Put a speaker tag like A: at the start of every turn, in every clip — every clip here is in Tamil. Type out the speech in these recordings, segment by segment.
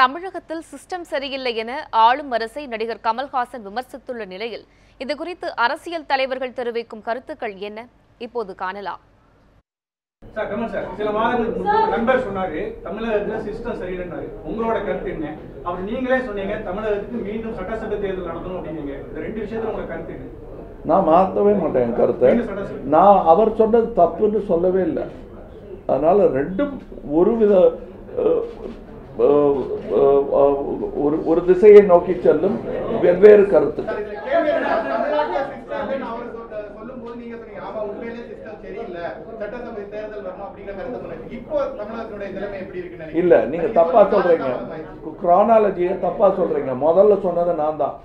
A: தமிழகத்தில் சிஸ்டம் சரியில்லை என ஆளும் அரசை நடிகர் கமல்ஹாசன் விமர்சித்துள்ள நிலையில் இதுகுறித்து அரசியல் தலைவர்கள் தெரிவிக்கும் கருத்துக்கள் என்ன? இப்போது காணலாம்.
B: சார் கமல் சார் சில மாதங்களுக்கு நண்பர் சொன்னாரு தமிழகத்துல சிஸ்டம் சரியில்லைன்னாரு. உங்களோட கருத்து என்ன? அவர் நீங்களே சொன்னீங்க தமிழகத்துக்கு மீண்டும் சட்டசபை தேர்தல் நடத்தணும் அப்படின்னீங்க. இந்த ரெண்டு விஷயத்துல உங்க கருத்து என்ன?
C: நான் மாற்றவே மாட்டேன் என் கருத்தை. நான் அவர் சொன்னது தப்புன்னு சொல்லவே இல்லை. அதனால ரெண்டும் ஒருவித ஒரு திசையை நோக்கி செல்லும் வெவ்வேறு கருத்துக்கள். இல்ல, நீங்க தப்பா சொல்றீங்க. குரானாலஜியை தப்பா சொல்றீங்க. முதல்ல சொன்னது நான் தான்.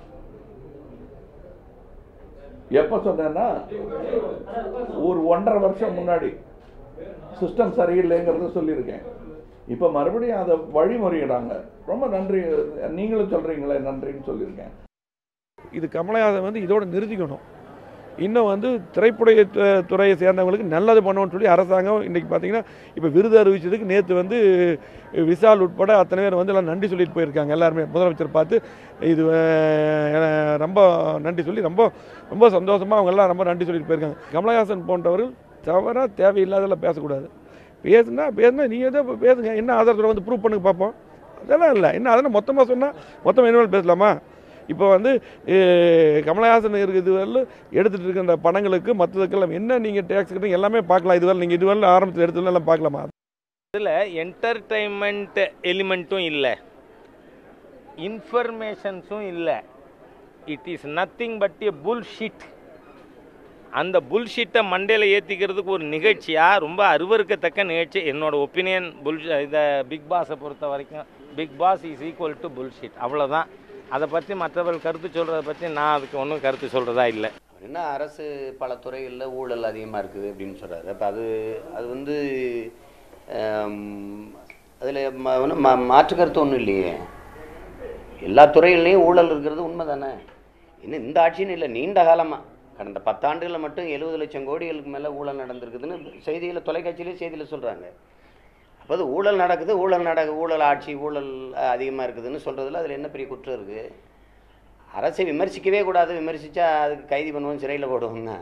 C: எப்ப சொன்னேன்னா ஒரு 1.5 வருஷம் முன்னாடி சிஸ்டம் சரியில்லைங்கிறத சொல்லியிருக்கேன். இப்ப மறுபடியும் அதை வழிமுறையிடாங்க. ரொம்ப நன்றி. நீங்களும் சொல்றீங்களே நன்றின்னு சொல்லியிருக்கேன்.
D: இது கமலஹாசன் இதோட நிறுத்திக்கணும். இன்னும் திரைப்பட துறையை சேர்ந்தவங்களுக்கு நல்லது பண்ணணும்னு சொல்லி அரசாங்கம் இன்றைக்கி பார்த்தீங்கன்னா இப்போ விருது அறிவிச்சதுக்கு நேற்று விஷால் உட்பட அத்தனை பேர் எல்லாம் நன்றி சொல்லிட்டு போயிருக்காங்க. எல்லாருமே முதலமைச்சர் பார்த்து இது ரொம்ப நன்றி சொல்லி ரொம்ப ரொம்ப சந்தோஷமாக அவங்கெல்லாம் ரொம்ப நன்றி சொல்லிட்டு போயிருக்காங்க. கமலஹாசன் போன்றவர்கள் தவறாக தேவையில்லாதெல்லாம் பேசக்கூடாது. பேசுனா நீங்கள் எதோ பேசுங்க. என்ன ஆதாரத்தில் ப்ரூவ் பண்ணுங்க பார்ப்போம். அதெல்லாம் இல்லை. என்ன அதெல்லாம் மொத்தமாக சொன்னால் மொத்தமாக இனிமேல் பேசலாமா? இப்போ கமலஹாசன் இதுவரை எடுத்துகிட்டு இருக்க படங்களுக்கு மற்றதுக்கெல்லாம் என்ன நீங்கள் டேக்ஸ் கட்டுங்க எல்லாமே பார்க்கலாம். இதுவரை நீங்கள் இதுவரை ஆரம்பத்தில் எடுத்துலாம் எல்லாம் பார்க்கலாமா?
E: இதில் என்டர்டைன்மெண்ட் எலிமெண்ட்டும் இல்லை, இன்ஃபர்மேஷன்ஸும் இல்லை. It is nothing but a bullshit. அந்த புல்ஷிட்டை மண்டையில் ஏற்றிக்கிறதுக்கு ஒரு நிகழ்ச்சியாக ரொம்ப அருவருக்கத்தக்க நிகழ்ச்சி. என்னோட ஒப்பீனியன் இதை பிக் பாஸை பொறுத்த வரைக்கும் Bigg Boss is equal to bullshit. அவ்வளோதான். அதை பற்றி மற்றவர்கள் கருத்து சொல்கிறத பற்றி நான் அதுக்கு ஒன்றும் கருத்து சொல்கிறதா இல்லை.
F: என்ன அரசு பல துறைகளில் ஊழல் அதிகமாக இருக்குது அப்படின்னு சொல்கிறாரு. அப்போ அது அதில் மாற்று கருத்து ஒன்றும் இல்லையே. எல்லா துறைகள்லேயும் ஊழல் இருக்கிறது உண்மை தானே. இன்னும் இந்த ஆட்சின்னு இல்லை, நீண்ட காலமாக கடந்த 10 ஆண்டுகளில் மட்டும் 70 லட்சம் கோடிகளுக்கு மேலே ஊழல் நடந்திருக்குதுன்னு செய்தியில் தொலைக்காட்சியிலே செய்தியில் சொல்கிறாங்க. அப்போ அது ஊழல் நடக்குது, ஊழல் ஆட்சி, ஊழல் அதிகமாக இருக்குதுன்னு சொல்கிறதுல அதில் என்ன பெரிய குற்றம் இருக்குது? அரசை விமர்சிக்கவே கூடாது. விமர்சித்தா அதுக்கு கைது பண்ணுவோம், சிறையில் போடுவோம்னா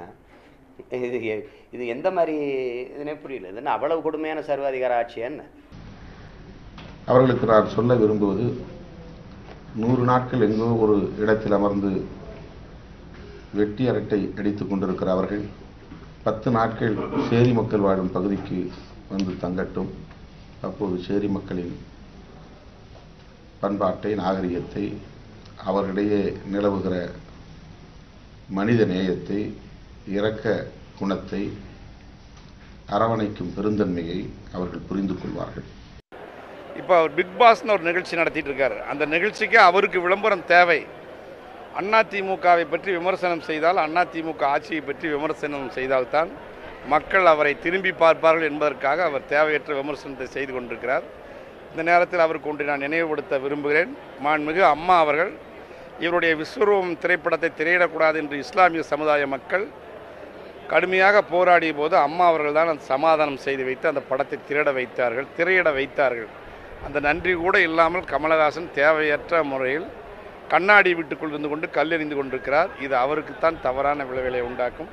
F: இது எந்த மாதிரி இதுனே புரியல. இது என்ன அவ்வளவு கொடுமையான சர்வாதிகார ஆட்சி என்ன?
G: அவர்களுக்கு நான் சொல்ல விரும்புவது, 100 நாட்கள் எங்கோ ஒரு இடத்தில் அமர்ந்து வெட்டி அரட்டை அடித்துக் கொண்டிருக்கிற அவர்கள் 10 நாட்கள் சேரி மக்கள் வாழும் பகுதிக்கு வந்து தங்கட்டும். அப்போது சேரி மக்களின் பண்பாட்டை, நாகரிகத்தை, அவர்களிடையே நிலவுகிற மனித நேயத்தை, இரக்க குணத்தை, அரவணைக்கும் பெருந்தன்மையை அவர்கள் புரிந்து கொள்வார்கள்.
H: இப்போ அவர் பிக் பாஸ்னு ஒரு நிகழ்ச்சி நடத்திட்டு இருக்காரு. அந்த நிகழ்ச்சிக்கு அவருக்கு விளம்பரம் தேவை. அதிமுகவை பற்றி விமர்சனம் செய்தால், அதிமுக ஆட்சியை பற்றி விமர்சனம் செய்தால்தான் மக்கள் அவரை திரும்பி பார்ப்பார்கள் என்பதற்காக அவர் தேவையற்ற விமர்சனத்தை செய்து கொண்டிருக்கிறார். இந்த நேரத்தில் அவருக்கு ஒன்று நான் நினைவுபடுத்த விரும்புகிறேன். மாண்புமிகு அம்மா அவர்கள் இவருடைய விஸ்வரூபம் திரைப்படத்தை திரையிடக்கூடாது என்று இஸ்லாமிய சமுதாய மக்கள் கடுமையாக போராடிய போது அம்மா அவர்கள் தான் அந்த சமாதானம் செய்து வைத்து அந்த படத்தை திரையிட வைத்தார்கள். அந்த நன்றி கூட இல்லாமல் கமலஹாசன் தேவையற்ற முறையில் கண்ணாடி வீட்டுக்குள் இருந்து கொண்டு கல்லெறிந்து கொண்டிருக்கிறார். இது அவருக்குத்தான் தவறான விளைவுகளை உண்டாக்கும்.